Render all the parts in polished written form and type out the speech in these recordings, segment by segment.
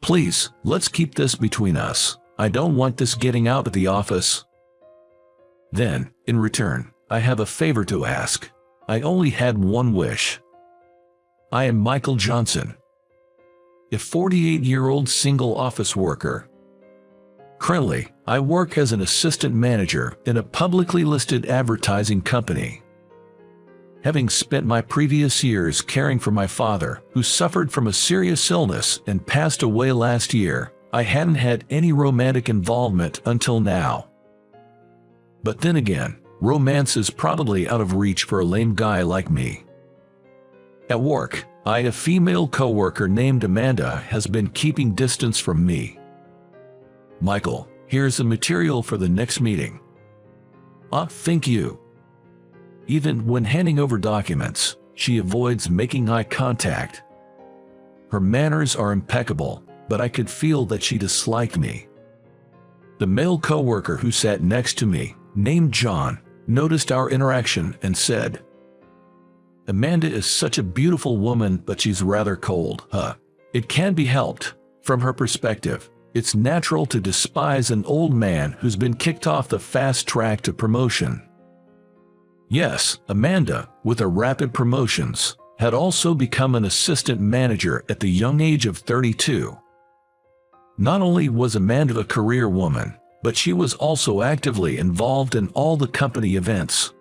Please, let's keep this between us. I don't want this getting out of the office. Then, in return, I have a favor to ask. I only had one wish. I am Michael Johnson, a 48-year-old single office worker. Currently, I work as an assistant manager in a publicly listed advertising company. Having spent my previous years caring for my father, who suffered from a serious illness and passed away last year, I hadn't had any romantic involvement until now. But then again, romance is probably out of reach for a lame guy like me. At work, a female coworker named Amanda has been keeping distance from me. Michael, here's the material for the next meeting. Thank you. Even when handing over documents, she avoids making eye contact. Her manners are impeccable, but I could feel that she disliked me. The male coworker who sat next to me, named John, noticed our interaction and said, "Amanda is such a beautiful woman, but she's rather cold, huh?" It can't be helped. From her perspective, it's natural to despise an old man who's been kicked off the fast track to promotion. Yes, Amanda, with her rapid promotions, had also become an assistant manager at the young age of 32. Not only was Amanda a career woman, but she was also actively involved in all the company events.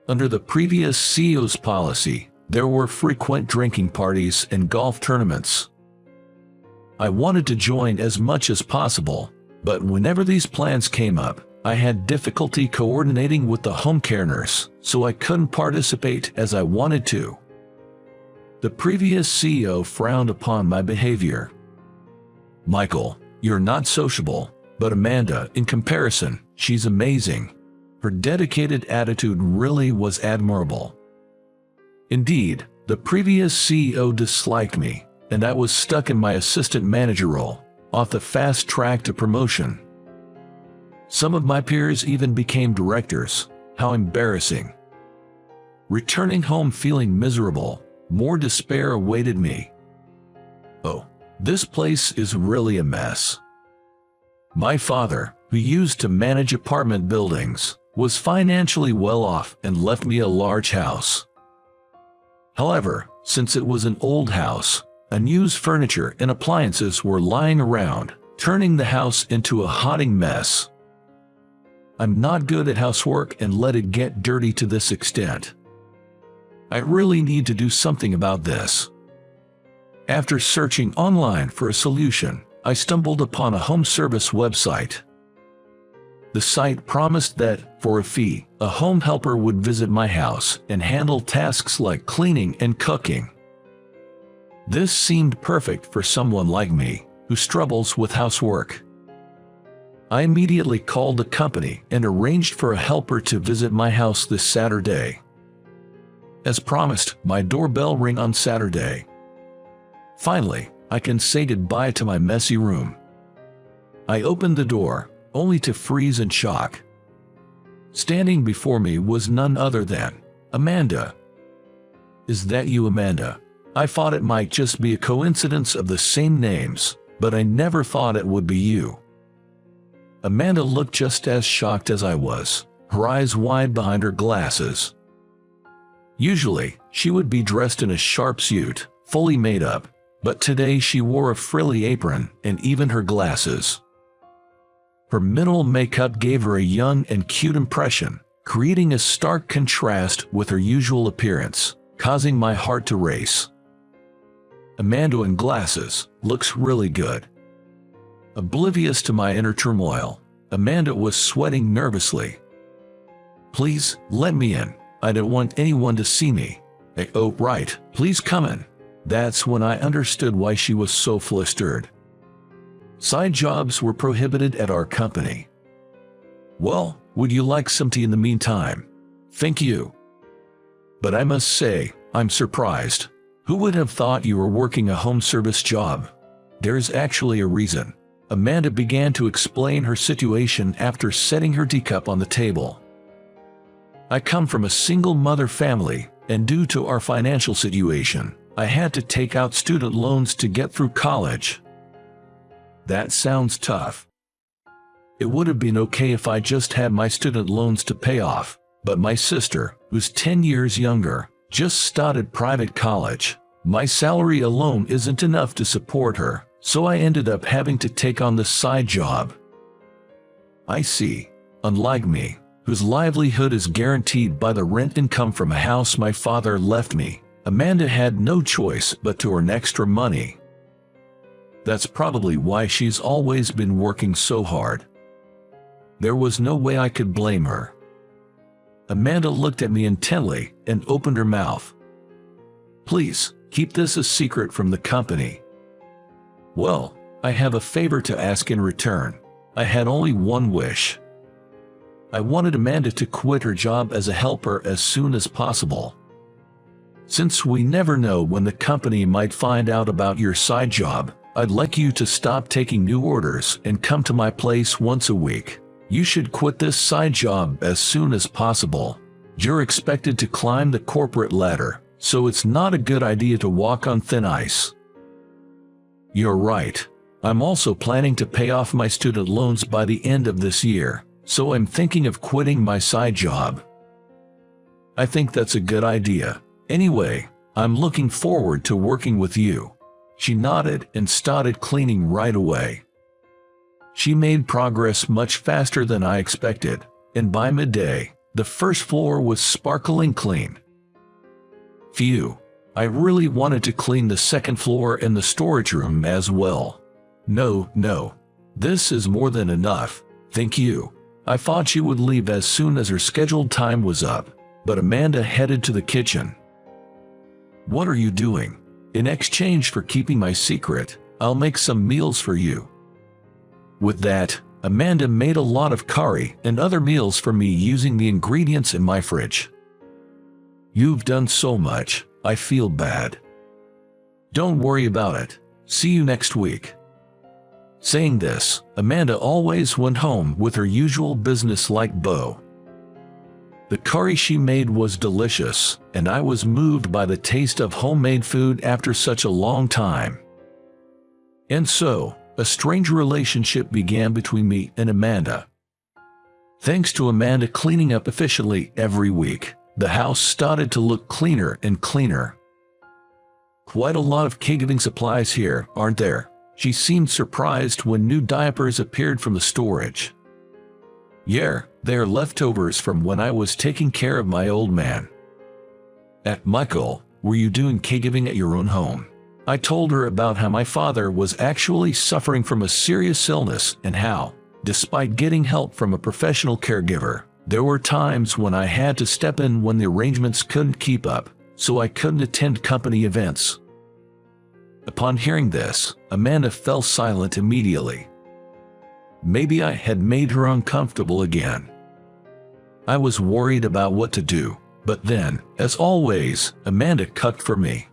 Under the previous CEO's policy, there were frequent drinking parties and golf tournaments. I wanted to join as much as possible, but whenever these plans came up, I had difficulty coordinating with the home care nurse, so I couldn't participate as I wanted to. The previous CEO frowned upon my behavior. "Michael, you're not sociable, but Amanda, in comparison, she's amazing. Her dedicated attitude really was admirable." Indeed, the previous CEO disliked me, and I was stuck in my assistant manager role, off the fast track to promotion. Some of my peers even became directors. How embarrassing. Returning home feeling miserable, more despair awaited me. Oh, this place is really a mess. My father, who used to manage apartment buildings, was financially well off and left me a large house. However, since it was an old house, unused furniture and appliances were lying around, turning the house into a haunting mess. I'm not good at housework and let it get dirty to this extent. I really need to do something about this. After searching online for a solution, I stumbled upon a home service website. The site promised that, for a fee, a home helper would visit my house and handle tasks like cleaning and cooking. This seemed perfect for someone like me, who struggles with housework. I immediately called the company and arranged for a helper to visit my house this Saturday. As promised, my doorbell rang on Saturday. Finally, I can say goodbye to my messy room. I opened the door, only to freeze in shock. Standing before me was none other than Amanda. "Is that you, Amanda?" I thought it might just be a coincidence of the same names, but I never thought it would be you. Amanda looked just as shocked as I was, her eyes wide behind her glasses. Usually, she would be dressed in a sharp suit, fully made up, but today she wore a frilly apron and even her glasses. Her minimal makeup gave her a young and cute impression, creating a stark contrast with her usual appearance, causing my heart to race. Amanda in glasses looks really good. Oblivious to my inner turmoil, Amanda was sweating nervously. "Please, let me in. I don't want anyone to see me." "Oh, right, please come in." That's when I understood why she was so flustered. Side jobs were prohibited at our company. "Well, would you like some tea in the meantime?" "Thank you." But I must say, I'm surprised. Who would have thought you were working a home service job? There's actually a reason. Amanda began to explain her situation after setting her teacup on the table. "I come from a single mother family, and due to our financial situation, I had to take out student loans to get through college. That sounds tough. It would have been okay if I just had my student loans to pay off, but my sister, who's 10 years younger, just started private college. My salary alone isn't enough to support her, so I ended up having to take on this side job. I see. Unlike me, whose livelihood is guaranteed by the rent income from a house my father left me, Amanda had no choice but to earn extra money. That's probably why she's always been working so hard. There was no way I could blame her. Amanda looked at me intently and opened her mouth. Please, keep this a secret from the company. Well, I have a favor to ask in return. I had only one wish. I wanted Amanda to quit her job as a helper as soon as possible. Since we never know when the company might find out about your side job, I'd like you to stop taking new orders and come to my place once a week. You should quit this side job as soon as possible. You're expected to climb the corporate ladder, so it's not a good idea to walk on thin ice. You're right. I'm also planning to pay off my student loans by the end of this year, so I'm thinking of quitting my side job. I think that's a good idea. Anyway, I'm looking forward to working with you. She nodded and started cleaning right away. She made progress much faster than I expected, and by midday, the first floor was sparkling clean. Phew, I really wanted to clean the second floor and the storage room as well. No, this is more than enough, thank you. I thought she would leave as soon as her scheduled time was up, but Amanda headed to the kitchen. What are you doing? In exchange for keeping my secret, I'll make some meals for you. With that, Amanda made a lot of curry and other meals for me using the ingredients in my fridge. You've done so much, I feel bad. Don't worry about it. See you next week. Saying this, Amanda always went home with her usual business-like bow. The curry she made was delicious, and I was moved by the taste of homemade food after such a long time. And so, a strange relationship began between me and Amanda. Thanks to Amanda cleaning up efficiently every week, the house started to look cleaner and cleaner. Quite a lot of caregiving supplies here, aren't there? She seemed surprised when new diapers appeared from the storage. Yeah, they're leftovers from when I was taking care of my old man. Michael, were you doing caregiving at your own home? I told her about how my father was actually suffering from a serious illness and how, despite getting help from a professional caregiver, there were times when I had to step in when the arrangements couldn't keep up, so I couldn't attend company events. Upon hearing this, Amanda fell silent immediately. Maybe I had made her uncomfortable again. I was worried about what to do, but then, as always, Amanda cooked for me.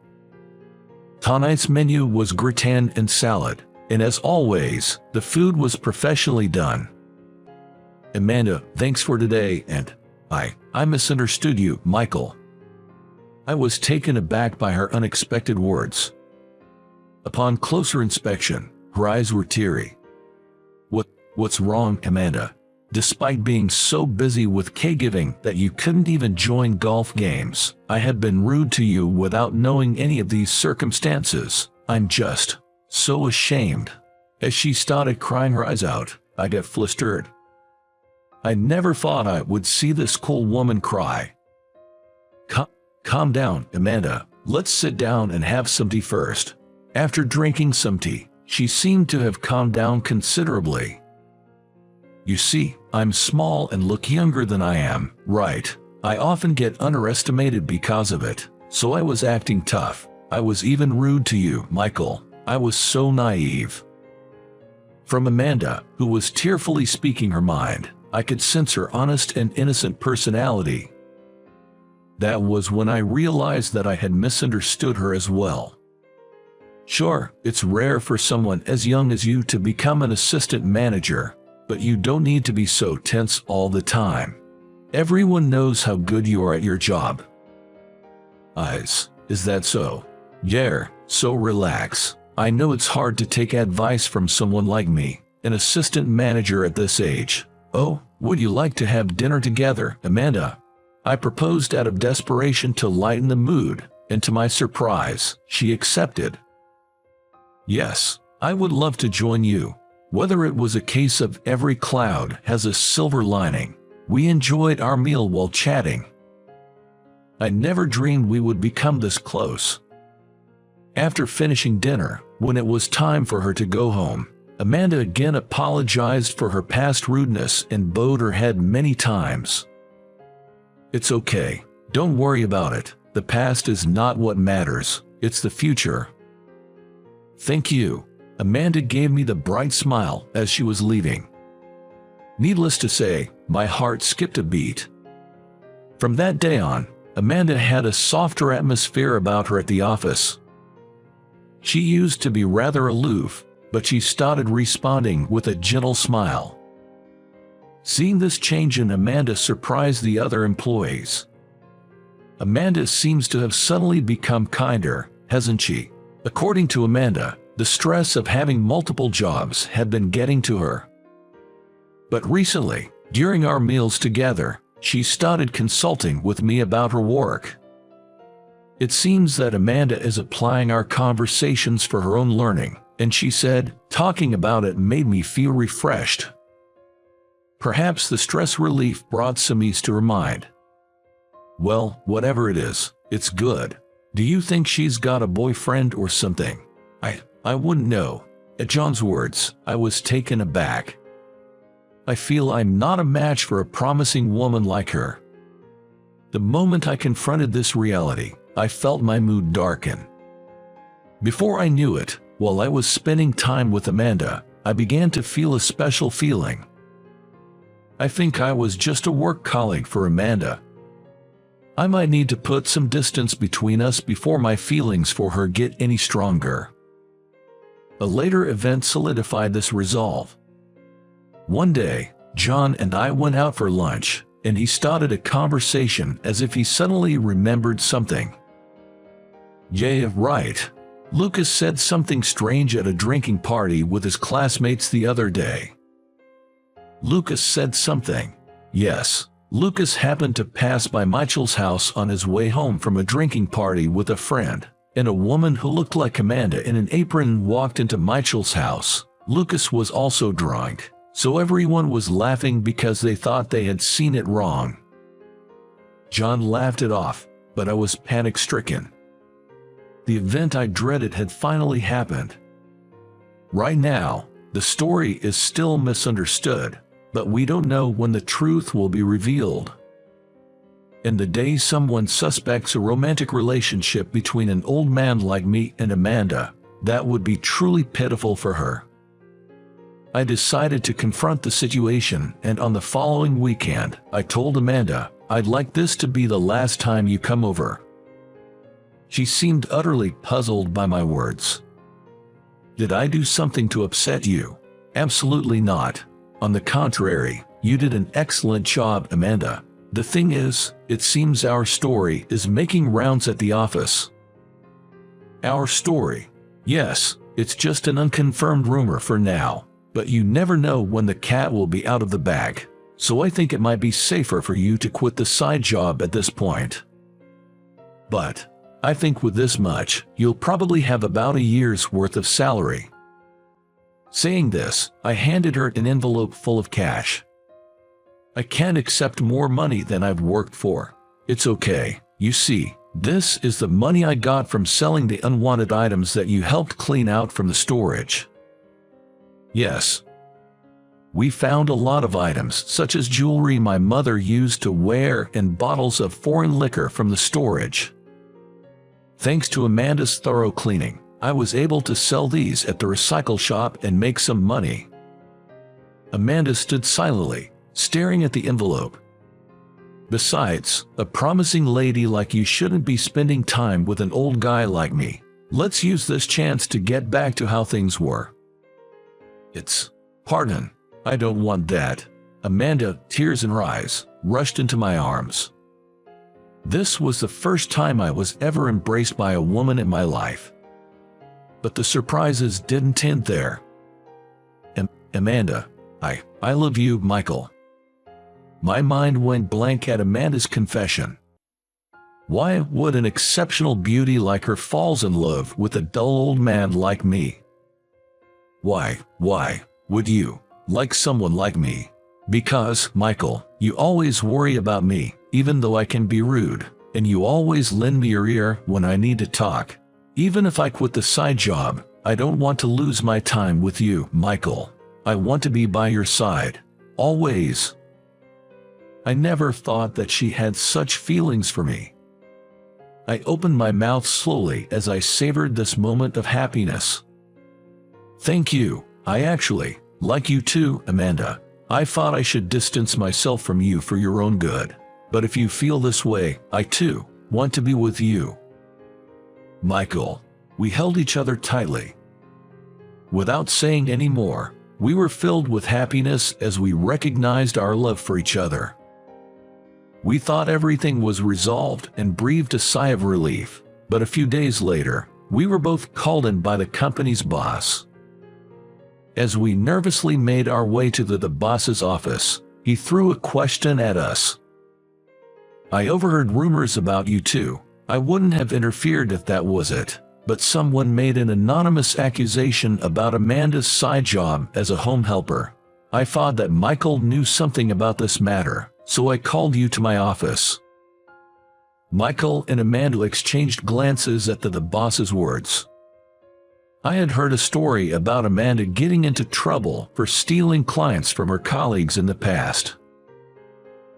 Tonight's menu was gratin and salad, and as always, the food was professionally done. Amanda, thanks for today, and I misunderstood you, Michael. I was taken aback by her unexpected words. Upon closer inspection, her eyes were teary. What's wrong, Amanda? Despite being so busy with caregiving that you couldn't even join golf games, I had been rude to you without knowing any of these circumstances. I'm just so ashamed. As she started crying her eyes out, I got flustered. I never thought I would see this cool woman cry. Calm down, Amanda. Let's sit down and have some tea first. After drinking some tea, she seemed to have calmed down considerably. You see, I'm small and look younger than I am, right? I often get underestimated because of it, so I was acting tough. I was even rude to you, Michael. I was so naive. From Amanda, who was tearfully speaking her mind, I could sense her honest and innocent personality. That was when I realized that I had misunderstood her as well. Sure, it's rare for someone as young as you to become an assistant manager, but you don't need to be so tense all the time. Everyone knows how good you are at your job. Is that so? Yeah, so relax. I know it's hard to take advice from someone like me, an assistant manager at this age. Oh, would you like to have dinner together, Amanda? I proposed out of desperation to lighten the mood, and to my surprise, she accepted. Yes, I would love to join you. Whether it was a case of every cloud has a silver lining, we enjoyed our meal while chatting. I never dreamed we would become this close. After finishing dinner, when it was time for her to go home, Amanda again apologized for her past rudeness and bowed her head many times. It's okay, don't worry about it. The past is not what matters, it's the future. Thank you. Amanda gave me the bright smile as she was leaving. Needless to say, my heart skipped a beat. From that day on, Amanda had a softer atmosphere about her at the office. She used to be rather aloof, but she started responding with a gentle smile. Seeing this change in Amanda surprised the other employees. Amanda seems to have suddenly become kinder, hasn't she? According to Amanda, the stress of having multiple jobs had been getting to her. But recently, during our meals together, she started consulting with me about her work. It seems that Amanda is applying our conversations for her own learning, and she said, talking about it made me feel refreshed. Perhaps the stress relief brought some ease to her mind. Well, whatever it is, it's good. Do you think she's got a boyfriend or something? I wouldn't know. At John's words, I was taken aback. I feel I'm not a match for a promising woman like her. The moment I confronted this reality, I felt my mood darken. Before I knew it, while I was spending time with Amanda, I began to feel a special feeling. I think I was just a work colleague for Amanda. I might need to put some distance between us before my feelings for her get any stronger. A later event solidified this resolve. One day, John and I went out for lunch, and he started a conversation as if he suddenly remembered something. Yeah, right. Lucas said something strange at a drinking party with his classmates the other day. Lucas said something. Yes, Lucas happened to pass by Michael's house on his way home from a drinking party with a friend, and a woman who looked like Amanda in an apron walked into Michael's house. Lucas was also drunk, so everyone was laughing because they thought they had seen it wrong. John laughed it off, but I was panic-stricken. The event I dreaded had finally happened. Right now, the story is still misunderstood, but we don't know when the truth will be revealed. And the day someone suspects a romantic relationship between an old man like me and Amanda, that would be truly pitiful for her. I decided to confront the situation, and on the following weekend, I told Amanda, I'd like this to be the last time you come over. She seemed utterly puzzled by my words. Did I do something to upset you? Absolutely not. On the contrary, you did an excellent job, Amanda. The thing is, it seems our story is making rounds at the office. Our story? Yes, it's just an unconfirmed rumor for now, but you never know when the cat will be out of the bag, so I think it might be safer for you to quit the side job at this point. But I think with this much, you'll probably have about a year's worth of salary. Saying this, I handed her an envelope full of cash. I can't accept more money than I've worked for. It's okay. You see, this is the money I got from selling the unwanted items that you helped clean out from the storage. Yes. We found a lot of items, such as jewelry my mother used to wear and bottles of foreign liquor from the storage. Thanks to Amanda's thorough cleaning, I was able to sell these at the recycle shop and make some money. Amanda stood silently, staring at the envelope. Besides, a promising lady like you shouldn't be spending time with an old guy like me. Let's use this chance to get back to how things were. Pardon, I don't want that. Amanda, tears in her eyes, rushed into my arms. This was the first time I was ever embraced by a woman in my life. But the surprises didn't end there. Amanda, I love you, Michael. My mind went blank at Amanda's confession. Why would an exceptional beauty like her falls in love with a dull old man like me? Why would you like someone like me? Because, Michael, you always worry about me, even though I can be rude, and you always lend me your ear when I need to talk. Even if I quit the side job, I don't want to lose my time with you, Michael. I want to be by your side, always. I never thought that she had such feelings for me. I opened my mouth slowly as I savored this moment of happiness. Thank you. I actually like you too, Amanda. I thought I should distance myself from you for your own good. But if you feel this way, I too want to be with you. Michael. We held each other tightly. Without saying any more, we were filled with happiness as we recognized our love for each other. We thought everything was resolved and breathed a sigh of relief, but a few days later, we were both called in by the company's boss. As we nervously made our way to the boss's office, he threw a question at us. I overheard rumors about you two. I wouldn't have interfered if that was it, but someone made an anonymous accusation about Amanda's side job as a home helper. I thought that Michael knew something about this matter, so I called you to my office. Michael and Amanda exchanged glances at the boss's words. I had heard a story about Amanda getting into trouble for stealing clients from her colleagues in the past.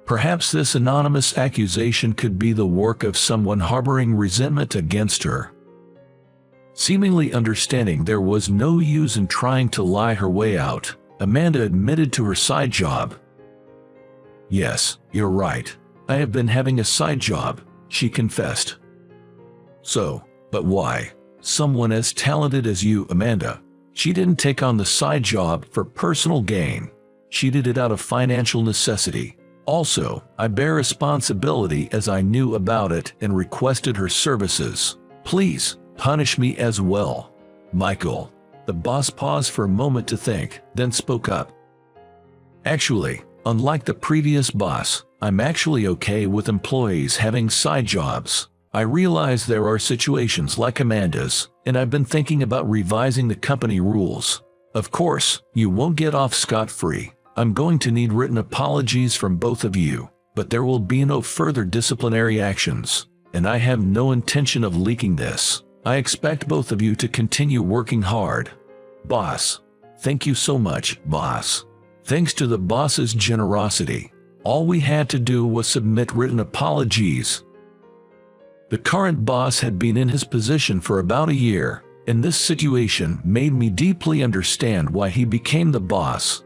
Perhaps this anonymous accusation could be the work of someone harboring resentment against her. Seemingly understanding there was no use in trying to lie her way out, Amanda admitted to her side job. Yes, you're right. I have been having a side job, she confessed. So, but why? Someone as talented as you, Amanda. She didn't take on the side job for personal gain. She did it out of financial necessity. Also, I bear responsibility as I knew about it and requested her services. Please, punish me as well. Michael. The boss paused for a moment to think, then spoke up. Actually, unlike the previous boss, I'm actually okay with employees having side jobs. I realize there are situations like Amanda's, and I've been thinking about revising the company rules. Of course, you won't get off scot-free. I'm going to need written apologies from both of you, but there will be no further disciplinary actions, and I have no intention of leaking this. I expect both of you to continue working hard. Boss. Thank you so much, boss. Thanks to the boss's generosity, all we had to do was submit written apologies. The current boss had been in his position for about a year, and this situation made me deeply understand why he became the boss.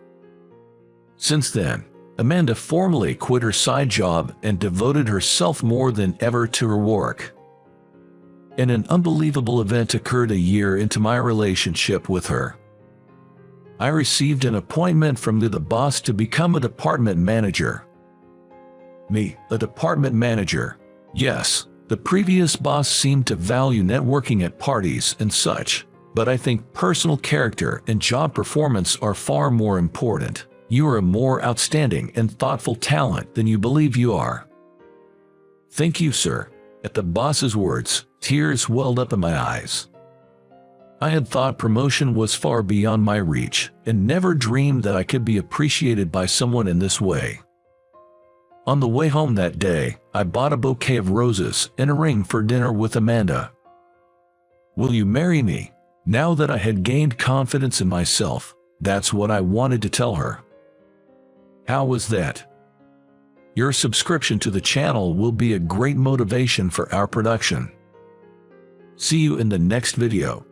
Since then, Amanda formally quit her side job and devoted herself more than ever to her work. And an unbelievable event occurred a year into my relationship with her. I received an appointment from the boss to become a department manager. Me, a department manager. Yes, the previous boss seemed to value networking at parties and such, but I think personal character and job performance are far more important. You are a more outstanding and thoughtful talent than you believe you are. Thank you, sir. At the boss's words, tears welled up in my eyes. I had thought promotion was far beyond my reach, and never dreamed that I could be appreciated by someone in this way. On the way home that day, I bought a bouquet of roses and a ring for dinner with Amanda. Will you marry me? Now that I had gained confidence in myself, that's what I wanted to tell her. How was that? Your subscription to the channel will be a great motivation for our production. See you in the next video.